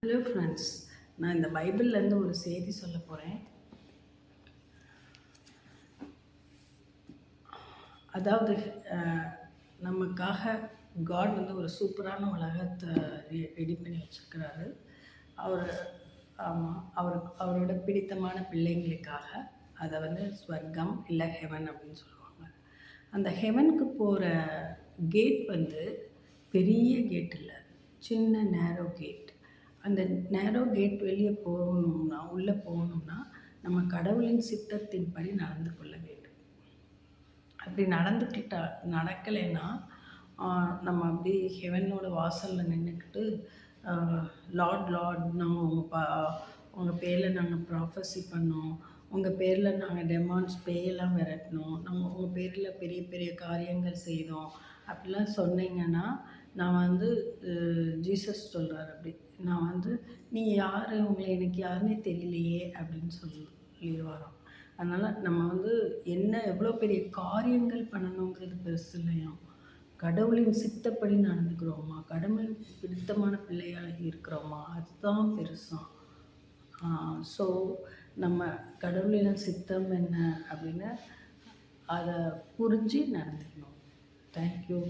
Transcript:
Hello friends, நான் இந்த பைபிள்லேருந்து ஒரு செய்தி சொல்ல போகிறேன். அதாவது நமக்காக காட் வந்து ஒரு சூப்பரான உலகத்தை ரெடி பண்ணி வச்சுருக்கிறாரு. அவர் அவரோட பிடித்தமான பிள்ளைங்களுக்காக அதை வந்து ஸ்வர்க்கம் இல்லை ஹெவன் அப்படின்னு சொல்லுவாங்க. அந்த ஹெவனுக்கு போகிற கேட் வந்து பெரிய கேட் இல்லை, சின்ன நேரோ கேட். அந்த நேரோ கேட் வெளியே போகணும்னா, உள்ளே போகணும்னா நம்ம கடவுளின் சித்தத்தின்படி நடந்து கொள்ள வேண்டும். அப்படி நடக்கலைன்னா நம்ம அப்படி ஹெவனோட வாசலில் நின்றுக்கிட்டு லார்ட் நாங்கள் உங்கள் பேரில் நாங்கள் ப்ராஃபஸி பண்ணோம், உங்கள் பேரில் நாங்கள் பேயெல்லாம் விரட்டினோம், நாங்கள் உங்கள் பேரில் பெரிய பெரிய காரியங்கள் செய்தோம் அப்படிலாம் சொன்னீங்கன்னா, நான் வந்து ஜீசஸ் சொல்கிறார் அப்படி, நான் வந்து நீங்கள் யார், உங்களை எனக்கு யாருன்னே தெரியலையே அப்படின்னு சொல்லிடுவாராம். அதனால் நம்ம வந்து எவ்வளோ பெரிய காரியங்கள் பண்ணணுங்கிறது பெருசு இல்லையா, கடவுளின் சித்தப்படி நடந்துக்கிறோமா, கடவுளுக்கு பிடித்தமான பிள்ளையாக இருக்கிறோமா, அதுதான் பெருசாக. ஸோ நம்ம கடவுளின் சித்தம் என்ன அப்படின்னு அதை புரிஞ்சு நடந்துக்கணும். தேங்க்யூ.